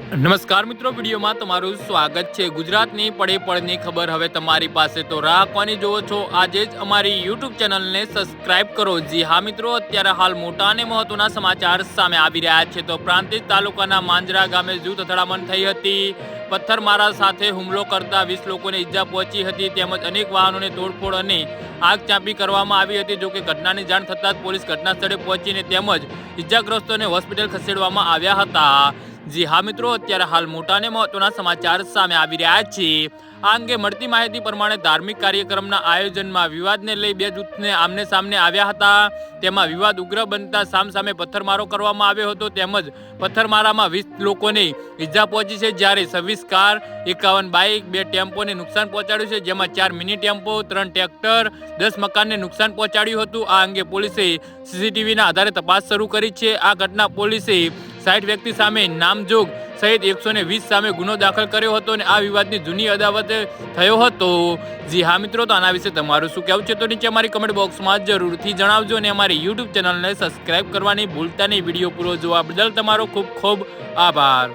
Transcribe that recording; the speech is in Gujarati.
નમસ્કાર મિત્રો, વિડીયોમાં તમારું સ્વાગત છે। ગુજરાતની પડે પડની ખબર હવે તમારી પાસે તો રાખવાની જોવો છો આજે જ અમારી યુટ્યુબ ચેનલને સબસ્ક્રાઇબ કરો। જી હા મિત્રો, અત્યારે હાલ મોટા અને મહત્વના સમાચાર સામે આવી રહ્યા છે। તો પ્રાંતિજ તાલુકાના માંજરા ગામે જૂથ અથડામણ થઈ હતી। પથ્થરમારા સાથે હુમલો કરતા 20 લોકોને ઈજા પહોંચી હતી તેમજ અનેક વાહનોને તોડફોડ અને આગ ચાંપી કરવામાં આવી હતી। જો કે ઘટનાની જાણ થતાં જ પોલીસ ઘટના સ્થળે પહોંચીને તેમજ ઈજાગ્રસ્તોને હોસ્પિટલ ખસેડવામાં આવ્યા હતા। જી હા મિત્રો, અત્યારે હાલ મોટા અને મહત્વના સમાચાર સામે આવી રહ્યા છે। આ અંગે મળતી માહિતી પ્રમાણે ધાર્મિક કાર્યક્રમના આયોજનમાં વિવાદને લઈ બે જૂથને આમને સામને આવ્યા હતા। તેમાં વિવાદ ઉગ્ર બનતા સામસામે પથ્થરમારો કરવામાં આવ્યો હતો તેમજ પથ્થરમારામાં 20 લોકોને ઈજા પહોંચી છે, જ્યારે 26 કાર, 51 બાઇક, 2 ટેમ્પોને નુકસાન પહોંચાડ્યું છે, જેમાં 4 મિની ટેમ્પો, 3 ટ્રેક્ટર, 10 મકાનને નુકસાન પહોંચાડ્યું હતું। આ અંગે પોલીસે સીસીટીવીના આધારે તપાસ શરૂ કરી છે। આ ઘટના પોલીસે 60 વ્યક્તિ સામે નામજોગ સહિત 120 સામે ગુનો દાખલ કર્યો હતો અને આ વિવાદની જૂની અદાવત થયો હતો। જી હા મિત્રો, તો આના વિશે તમારું શું કહેવું છે તો નીચે અમારી કમેન્ટ બોક્સમાં જરૂરથી જણાવજો અને અમારી યુટ્યુબ ચેનલને સબસ્ક્રાઇબ કરવાની ભૂલતા નહીં। વિડીયો પૂરો જોવા બદલ તમારો ખૂબ ખૂબ આભાર।